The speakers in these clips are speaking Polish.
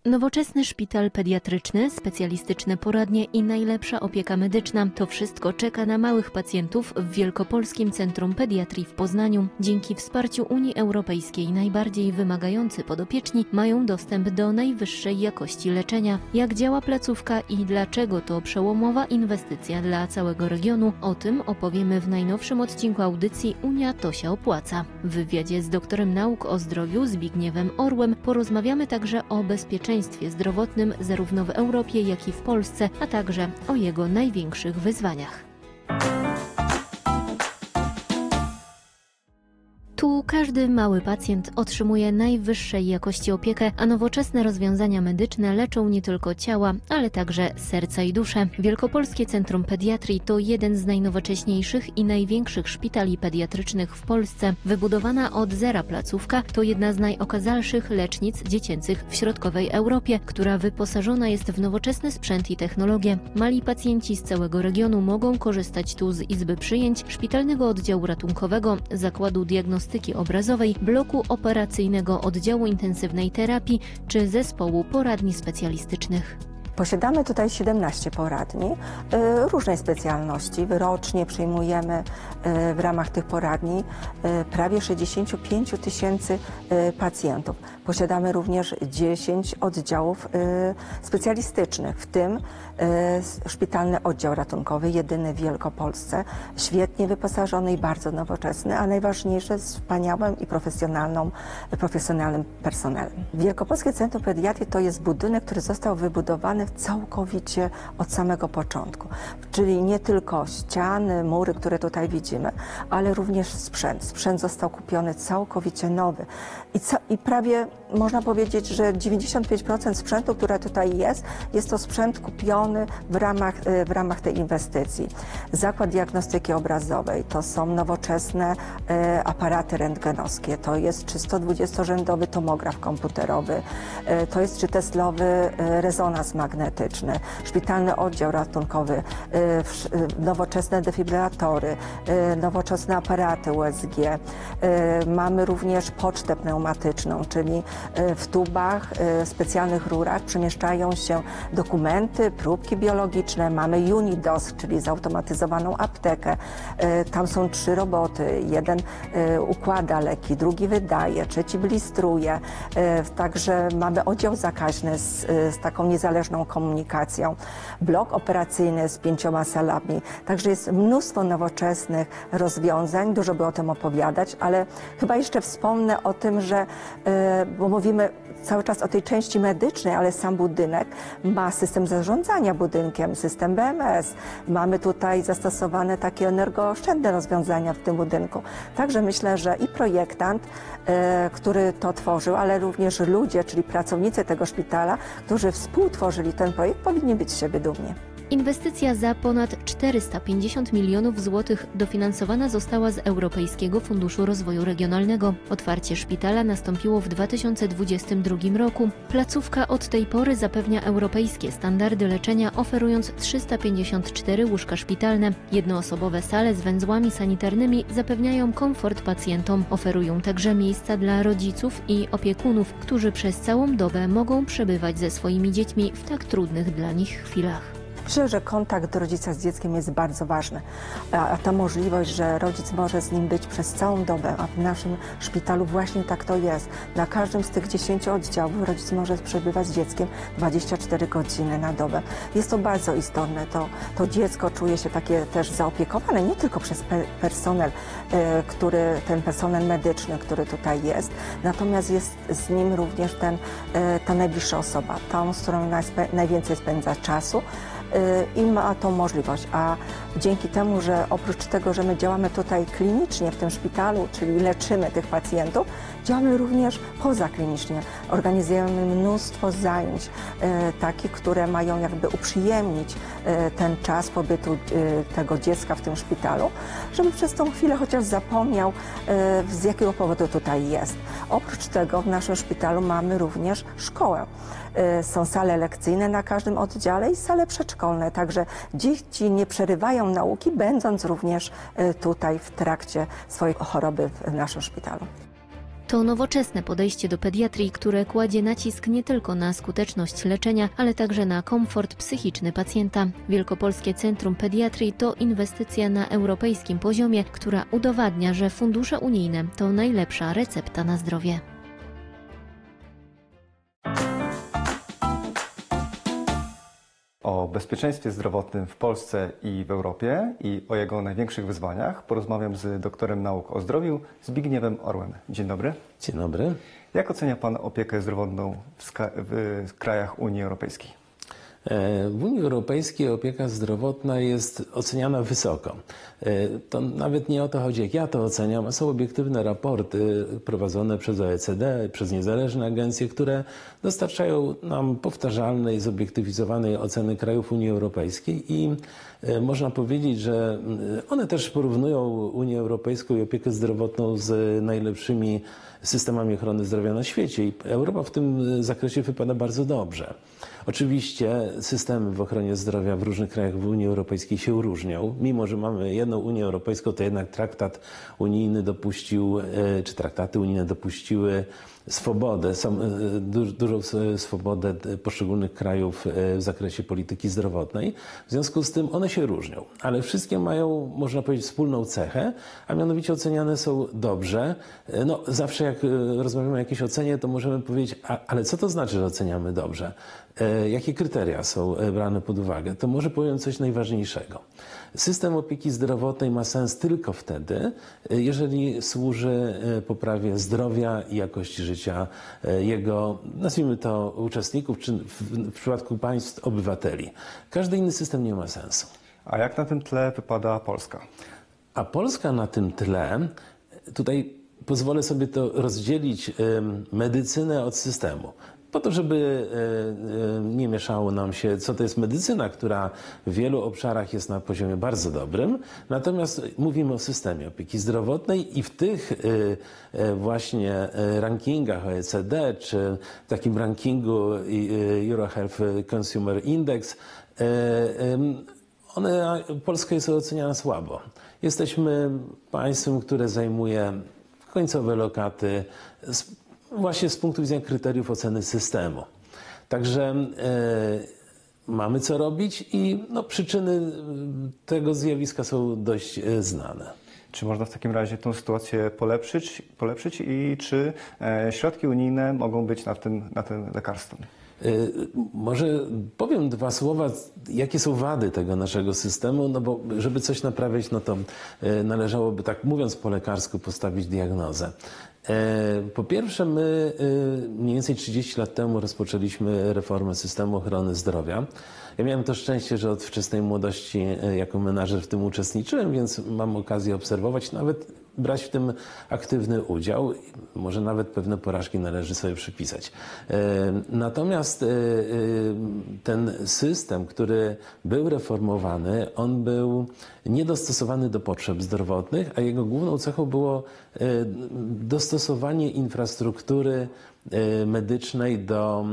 Nowoczesny szpital pediatryczny, specjalistyczne poradnie i najlepsza opieka medyczna – to wszystko czeka na małych pacjentów w Wielkopolskim Centrum Pediatrii w Poznaniu. Dzięki wsparciu Unii Europejskiej najbardziej wymagający podopieczni mają dostęp do najwyższej jakości leczenia. Jak działa placówka i dlaczego to przełomowa inwestycja dla całego regionu, o tym opowiemy w najnowszym odcinku audycji Unia to się opłaca. W wywiadzie z doktorem nauk o zdrowiu Zbigniewem Orłem porozmawiamy także o bezpieczeństwie zdrowotnym zarówno w Europie, jak i w Polsce, a także o jego największych wyzwaniach. Tu każdy mały pacjent otrzymuje najwyższej jakości opiekę, a nowoczesne rozwiązania medyczne leczą nie tylko ciała, ale także serca i duszę. Wielkopolskie Centrum Pediatrii to jeden z najnowocześniejszych i największych szpitali pediatrycznych w Polsce. Wybudowana od zera placówka to jedna z najokazalszych lecznic dziecięcych w środkowej Europie, która wyposażona jest w nowoczesny sprzęt i technologię. Mali pacjenci z całego regionu mogą korzystać tu z izby przyjęć, szpitalnego oddziału ratunkowego, zakładu diagnostyki obrazowej, bloku operacyjnego oddziału intensywnej terapii czy zespołu poradni specjalistycznych. Posiadamy tutaj 17 poradni różnej specjalności. Rocznie przyjmujemy w ramach tych poradni prawie 65 000 pacjentów. Posiadamy również 10 oddziałów specjalistycznych, w tym szpitalny oddział ratunkowy, jedyny w Wielkopolsce, świetnie wyposażony i bardzo nowoczesny, a najważniejsze z wspaniałym i profesjonalnym personelem. Wielkopolskie Centrum Pediatrii to jest budynek, który został wybudowany całkowicie od samego początku. Czyli nie tylko ściany, mury, które tutaj widzimy, ale również sprzęt. Sprzęt został kupiony całkowicie nowy. I prawie można powiedzieć, że 95% sprzętu, który tutaj jest to sprzęt kupiony w ramach tej inwestycji. Zakład diagnostyki obrazowej to są nowoczesne aparaty rentgenowskie, to jest 320-rzędowy tomograf komputerowy, to jest 3-teslowy rezonans magnetyczny, szpitalny oddział ratunkowy, nowoczesne defibrylatory, nowoczesne aparaty USG. Mamy również pocztę pneumatyczną, czyli w tubach, specjalnych rurach przemieszczają się dokumenty, próbki biologiczne. Mamy Unidos, czyli zautomatyzowaną aptekę. Tam są 3 roboty. Jeden układa leki, drugi wydaje, trzeci blistruje. Także mamy oddział zakaźny z taką niezależną komunikacją. Blok operacyjny z 5 salami. Także jest mnóstwo nowoczesnych rozwiązań. Dużo by o tym opowiadać, ale chyba jeszcze wspomnę o tym, że bo mówimy cały czas o tej części medycznej, ale sam budynek ma system zarządzania budynkiem, system BMS. Mamy tutaj zastosowane takie energooszczędne rozwiązania w tym budynku. Także myślę, że i projektant, który to tworzył, ale również ludzie, czyli pracownicy tego szpitala, którzy współtworzyli ten projekt, powinni być z siebie dumni. Inwestycja za ponad 450 milionów złotych dofinansowana została z Europejskiego Funduszu Rozwoju Regionalnego. Otwarcie szpitala nastąpiło w 2022 roku. Placówka od tej pory zapewnia europejskie standardy leczenia, oferując 354 łóżka szpitalne. Jednoosobowe sale z węzłami sanitarnymi zapewniają komfort pacjentom. Oferują także miejsca dla rodziców i opiekunów, którzy przez całą dobę mogą przebywać ze swoimi dziećmi w tak trudnych dla nich chwilach. Myślę, że kontakt rodzica z dzieckiem jest bardzo ważny, a ta możliwość, że rodzic może z nim być przez całą dobę, a w naszym szpitalu właśnie tak to jest. Na każdym z tych 10 oddziałów rodzic może przebywać z dzieckiem 24 godziny na dobę. Jest to bardzo istotne, to dziecko czuje się takie też zaopiekowane nie tylko przez personel, ten personel medyczny, który tutaj jest, natomiast jest z nim również ta najbliższa osoba, tą, z którą najwięcej spędza czasu. I ma tą możliwość, a dzięki temu, że oprócz tego, że my działamy tutaj klinicznie w tym szpitalu, czyli leczymy tych pacjentów, działamy również pozaklinicznie. Organizujemy mnóstwo zajęć takich, które mają jakby uprzyjemnić ten czas pobytu tego dziecka w tym szpitalu, żeby przez tą chwilę chociaż zapomniał, z jakiego powodu tutaj jest. Oprócz tego w naszym szpitalu mamy również szkołę. Są sale lekcyjne na każdym oddziale i sale przedszkolne, także dzieci nie przerywają nauki, będąc również tutaj w trakcie swojej choroby w naszym szpitalu. To nowoczesne podejście do pediatrii, które kładzie nacisk nie tylko na skuteczność leczenia, ale także na komfort psychiczny pacjenta. Wielkopolskie Centrum Pediatrii to inwestycja na europejskim poziomie, która udowadnia, że fundusze unijne to najlepsza recepta na zdrowie. O bezpieczeństwie zdrowotnym w Polsce i w Europie i o jego największych wyzwaniach porozmawiam z doktorem nauk o zdrowiu Zbigniewem Orłem. Dzień dobry. Dzień dobry. Jak ocenia Pan opiekę zdrowotną w krajach Unii Europejskiej? W Unii Europejskiej opieka zdrowotna jest oceniana wysoko. To nawet nie o to chodzi, jak ja to oceniam, a są obiektywne raporty prowadzone przez OECD, przez niezależne agencje, które dostarczają nam powtarzalnej, zobiektywizowanej oceny krajów Unii Europejskiej i można powiedzieć, że one też porównują Unię Europejską i opiekę zdrowotną z najlepszymi systemami ochrony zdrowia na świecie i Europa w tym zakresie wypada bardzo dobrze. Oczywiście systemy w ochronie zdrowia w różnych krajach w Unii Europejskiej się różnią. Mimo że mamy jedną Unię Europejską, to jednak traktat unijny dopuścił, czy traktaty unijne dopuściły swobodę, dużą swobodę poszczególnych krajów w zakresie polityki zdrowotnej. W związku z tym one się różnią, ale wszystkie mają, można powiedzieć, wspólną cechę, a mianowicie oceniane są dobrze. No, zawsze jak rozmawiamy o jakiejś ocenie, to możemy powiedzieć, ale co to znaczy, że oceniamy dobrze? Jakie kryteria są brane pod uwagę? To może powiem coś najważniejszego. System opieki zdrowotnej ma sens tylko wtedy, jeżeli służy poprawie zdrowia i jakości życia jego, nazwijmy to, uczestników, czy w przypadku państw obywateli. Każdy inny system nie ma sensu. A jak na tym tle wypada Polska? A Polska na tym tle, tutaj pozwolę sobie to rozdzielić medycynę od systemu. Po to, żeby nie mieszało nam się, co to jest medycyna, która w wielu obszarach jest na poziomie bardzo dobrym. Natomiast mówimy o systemie opieki zdrowotnej i w tych właśnie rankingach OECD, czy takim rankingu EuroHealth Consumer Index, Polska jest oceniana słabo. Jesteśmy państwem, które zajmuje końcowe lokaty właśnie z punktu widzenia kryteriów oceny systemu. Także mamy co robić i przyczyny tego zjawiska są dość znane. Czy można w takim razie tę sytuację polepszyć i czy środki unijne mogą być na tym lekarstwem? Może powiem dwa słowa, jakie są wady tego naszego systemu, no bo żeby coś naprawiać, no to należałoby, tak mówiąc po lekarsku, postawić diagnozę. Po pierwsze, my mniej więcej 30 lat temu rozpoczęliśmy reformę systemu ochrony zdrowia. Ja miałem to szczęście, że od wczesnej młodości jako menadżer w tym uczestniczyłem, więc mam okazję obserwować, nawet brać w tym aktywny udział. Może nawet pewne porażki należy sobie przypisać. Natomiast ten system, który był reformowany, on był niedostosowany do potrzeb zdrowotnych, a jego główną cechą było dostosowanie infrastruktury medycznej do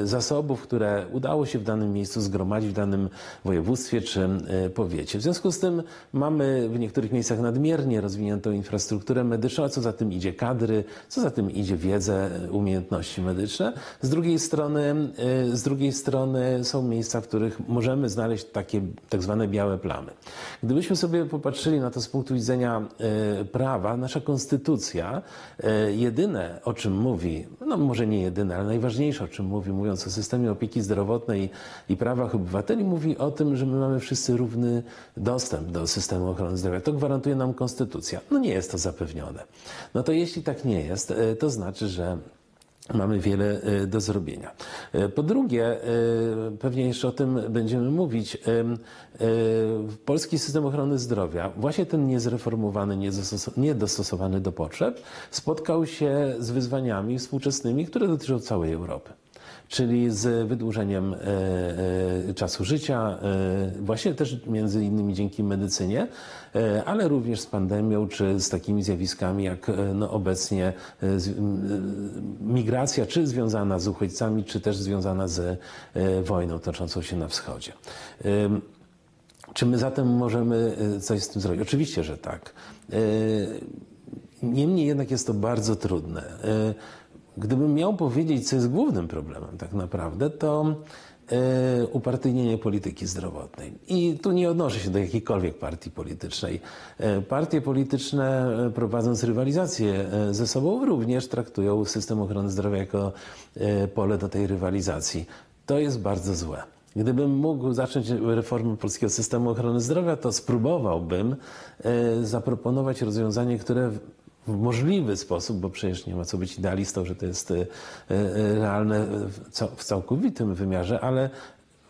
zasobów, które udało się w danym miejscu zgromadzić, w danym województwie czy powiecie. W związku z tym mamy w niektórych miejscach nadmiernie rozwiniętą infrastrukturę medyczną, a co za tym idzie kadry, co za tym idzie wiedzę, umiejętności medyczne. Z drugiej strony są miejsca, w których możemy znaleźć takie tak zwane białe plamy. Gdybyśmy sobie popatrzyli na to z punktu widzenia prawa, nasza konstytucja, jedyne o czym mówi, może nie jedyne, ale najważniejsze o czym mówi, mówiąc o systemie opieki zdrowotnej i prawach obywateli, mówi o tym, że my mamy wszyscy równy dostęp do systemu ochrony zdrowia. To gwarantuje nam konstytucja. Nie jest to zapewnione. To jeśli tak nie jest, to znaczy, że mamy wiele do zrobienia. Po drugie, pewnie jeszcze o tym będziemy mówić, polski system ochrony zdrowia, właśnie ten niezreformowany, niedostosowany do potrzeb, spotkał się z wyzwaniami współczesnymi, które dotyczą całej Europy. Czyli z wydłużeniem czasu życia, właśnie też między innymi dzięki medycynie, ale również z pandemią, czy z takimi zjawiskami jak obecnie migracja, czy związana z uchodźcami, czy też związana z wojną toczącą się na wschodzie. Czy my zatem możemy coś z tym zrobić? Oczywiście, że tak. Niemniej jednak jest to bardzo trudne. Gdybym miał powiedzieć, co jest głównym problemem tak naprawdę, to upartyjnienie polityki zdrowotnej. I tu nie odnoszę się do jakiejkolwiek partii politycznej. Partie polityczne, prowadząc rywalizację ze sobą, również traktują system ochrony zdrowia jako pole do tej rywalizacji. To jest bardzo złe. Gdybym mógł zacząć reformę polskiego systemu ochrony zdrowia, to spróbowałbym zaproponować rozwiązanie, które w możliwy sposób, bo przecież nie ma co być idealistą, że to jest realne w całkowitym wymiarze, ale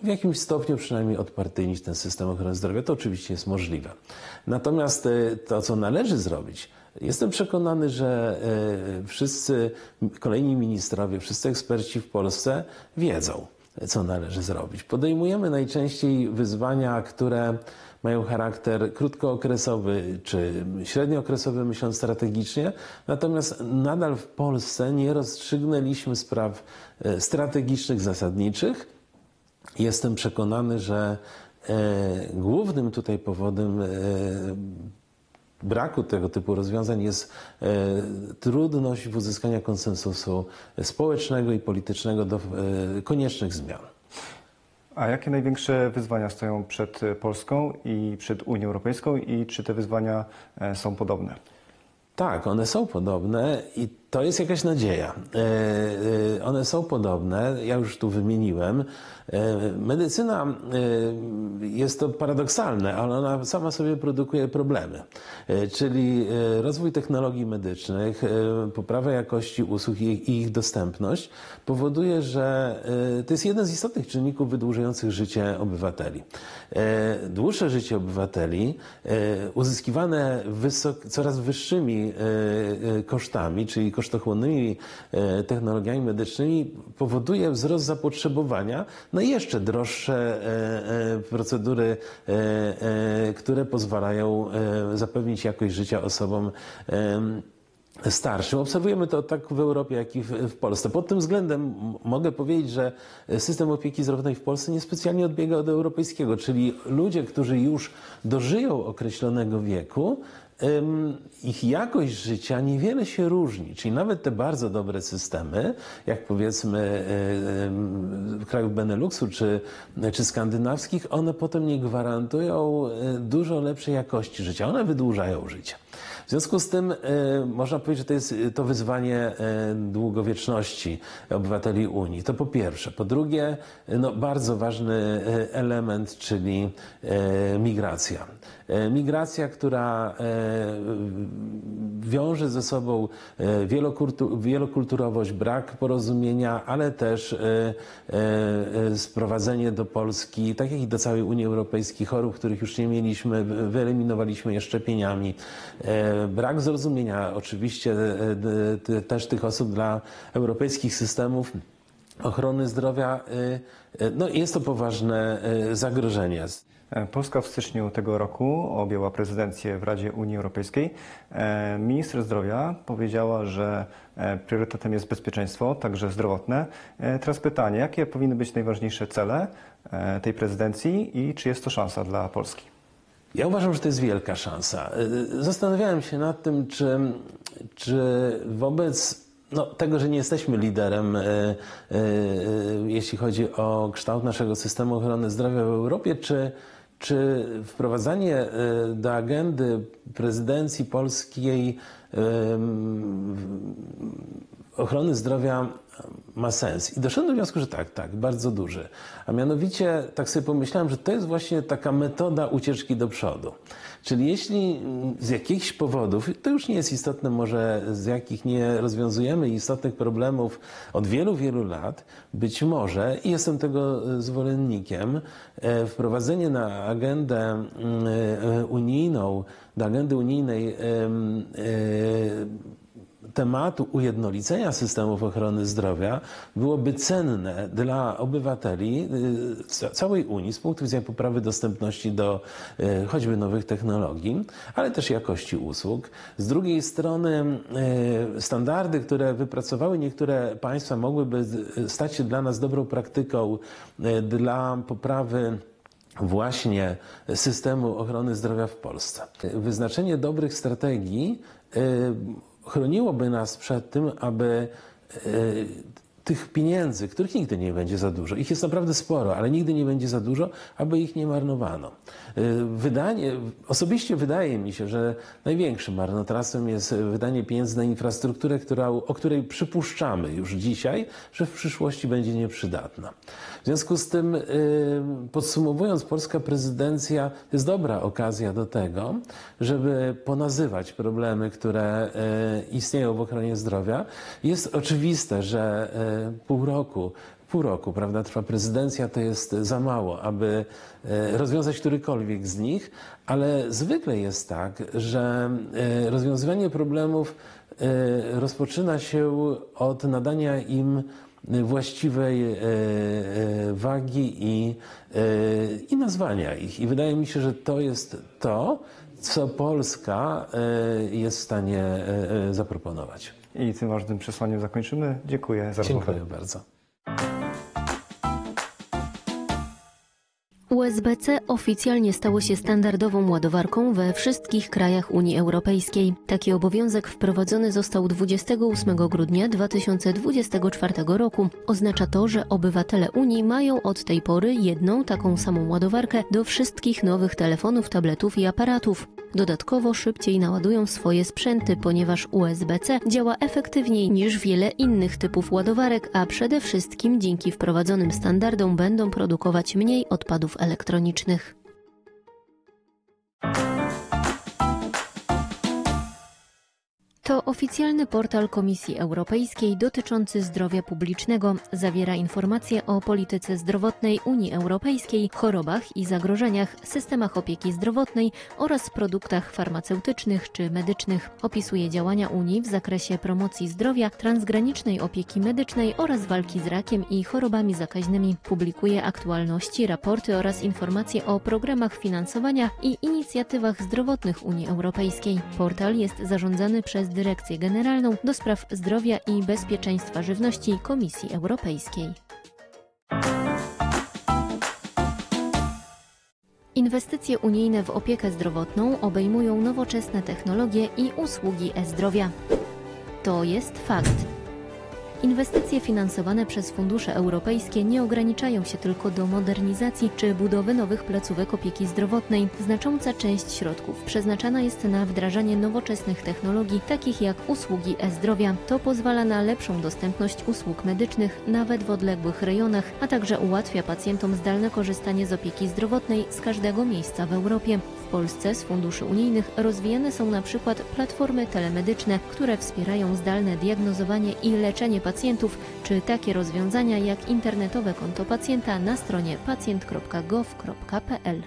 w jakimś stopniu przynajmniej odpartyjnić ten system ochrony zdrowia. To oczywiście jest możliwe. Natomiast to, co należy zrobić, jestem przekonany, że wszyscy kolejni ministrowie, wszyscy eksperci w Polsce wiedzą, co należy zrobić. Podejmujemy najczęściej wyzwania, które mają charakter krótkookresowy czy średniookresowy, myśląc strategicznie, natomiast nadal w Polsce nie rozstrzygnęliśmy spraw strategicznych, zasadniczych. Jestem przekonany, że głównym tutaj powodem braku tego typu rozwiązań jest trudność w uzyskaniu konsensusu społecznego i politycznego do koniecznych zmian. A jakie największe wyzwania stoją przed Polską i przed Unią Europejską i czy te wyzwania są podobne? Tak, one są podobne i to jest jakaś nadzieja. One są podobne, ja już tu wymieniłem. Medycyna, jest to paradoksalne, ale ona sama sobie produkuje problemy. Czyli rozwój technologii medycznych, poprawa jakości usług i ich dostępność powoduje, że to jest jeden z istotnych czynników wydłużających życie obywateli. Dłuższe życie obywateli, uzyskiwane coraz wyższymi kosztami, czyli kosztochłonnymi technologiami medycznymi, powoduje wzrost zapotrzebowania na jeszcze droższe procedury, które pozwalają zapewnić jakość życia osobom starszym. Obserwujemy to tak w Europie, jak i w Polsce. Pod tym względem mogę powiedzieć, że system opieki zdrowotnej w Polsce niespecjalnie odbiega od europejskiego, czyli ludzie, którzy już dożyją określonego wieku, ich jakość życia niewiele się różni. Czyli nawet te bardzo dobre systemy, jak powiedzmy w krajów Beneluxu czy skandynawskich, one potem nie gwarantują dużo lepszej jakości życia. One wydłużają życie. W związku z tym można powiedzieć, że to jest to wyzwanie długowieczności obywateli Unii. To po pierwsze. Po drugie, bardzo ważny element, czyli migracja. Migracja, która wiąże ze sobą wielokulturowość, brak porozumienia, ale też sprowadzenie do Polski, tak jak i do całej Unii Europejskiej, chorób, których już nie mieliśmy, wyeliminowaliśmy je szczepieniami. Brak zrozumienia oczywiście też tych osób dla europejskich systemów ochrony zdrowia. Jest to poważne zagrożenie. Polska w styczniu tego roku objęła prezydencję w Radzie Unii Europejskiej. Minister zdrowia powiedziała, że priorytetem jest bezpieczeństwo, także zdrowotne. Teraz pytanie, jakie powinny być najważniejsze cele tej prezydencji i czy jest to szansa dla Polski? Ja uważam, że to jest wielka szansa. Zastanawiałem się nad tym, czy wobec tego, że nie jesteśmy liderem, jeśli chodzi o kształt naszego systemu ochrony zdrowia w Europie, czy wprowadzanie do agendy prezydencji polskiej ochrony zdrowia ma sens. I doszedłem do wniosku, że tak, bardzo duży. A mianowicie tak sobie pomyślałem, że to jest właśnie taka metoda ucieczki do przodu. Czyli jeśli z jakichś powodów, to już nie jest istotne może z jakich nie rozwiązujemy istotnych problemów od wielu, wielu lat, być może, i jestem tego zwolennikiem, wprowadzenie na agendę unijną, do agendy unijnej tematu ujednolicenia systemów ochrony zdrowia byłoby cenne dla obywateli całej Unii z punktu widzenia poprawy dostępności do choćby nowych technologii, ale też jakości usług. Z drugiej strony standardy, które wypracowały niektóre państwa, mogłyby stać się dla nas dobrą praktyką dla poprawy właśnie systemu ochrony zdrowia w Polsce. Wyznaczenie dobrych strategii chroniłoby nas przed tym, aby tych pieniędzy, których nigdy nie będzie za dużo, ich jest naprawdę sporo, ale nigdy nie będzie za dużo, aby ich nie marnowano. Osobiście wydaje mi się, że największym marnotrawstwem jest wydanie pieniędzy na infrastrukturę, o której przypuszczamy już dzisiaj, że w przyszłości będzie nieprzydatna. W związku z tym, podsumowując, polska prezydencja to jest dobra okazja do tego, żeby ponazywać problemy, które istnieją w ochronie zdrowia. Jest oczywiste, że pół roku, prawda, trwa prezydencja, to jest za mało, aby rozwiązać którykolwiek z nich, ale zwykle jest tak, że rozwiązywanie problemów rozpoczyna się od nadania im właściwej wagi i nazwania ich. I wydaje mi się, że to jest to, co Polska jest w stanie zaproponować. I tym ważnym przesłaniem zakończymy. Dziękuję za rozmowę. Dziękuję bardzo. USB-C oficjalnie stało się standardową ładowarką we wszystkich krajach Unii Europejskiej. Taki obowiązek wprowadzony został 28 grudnia 2024 roku. Oznacza to, że obywatele Unii mają od tej pory jedną taką samą ładowarkę do wszystkich nowych telefonów, tabletów i aparatów. Dodatkowo szybciej naładują swoje sprzęty, ponieważ USB-C działa efektywniej niż wiele innych typów ładowarek, a przede wszystkim dzięki wprowadzonym standardom będą produkować mniej odpadów elektronicznych. To oficjalny portal Komisji Europejskiej dotyczący zdrowia publicznego. Zawiera informacje o polityce zdrowotnej Unii Europejskiej, chorobach i zagrożeniach, systemach opieki zdrowotnej oraz produktach farmaceutycznych czy medycznych. Opisuje działania Unii w zakresie promocji zdrowia, transgranicznej opieki medycznej oraz walki z rakiem i chorobami zakaźnymi. Publikuje aktualności, raporty oraz informacje o programach finansowania i inicjatywach zdrowotnych Unii Europejskiej. Portal jest zarządzany przez Dyrekcję Generalną do Spraw Zdrowia i Bezpieczeństwa Żywności Komisji Europejskiej. Inwestycje unijne w opiekę zdrowotną obejmują nowoczesne technologie i usługi e-zdrowia. To jest fakt. Inwestycje finansowane przez fundusze europejskie nie ograniczają się tylko do modernizacji czy budowy nowych placówek opieki zdrowotnej. Znacząca część środków przeznaczana jest na wdrażanie nowoczesnych technologii, takich jak usługi e-zdrowia. To pozwala na lepszą dostępność usług medycznych nawet w odległych rejonach, a także ułatwia pacjentom zdalne korzystanie z opieki zdrowotnej z każdego miejsca w Europie. W Polsce z funduszy unijnych rozwijane są na przykład platformy telemedyczne, które wspierają zdalne diagnozowanie i leczenie pacjentów, czy takie rozwiązania jak internetowe konto pacjenta na stronie pacjent.gov.pl.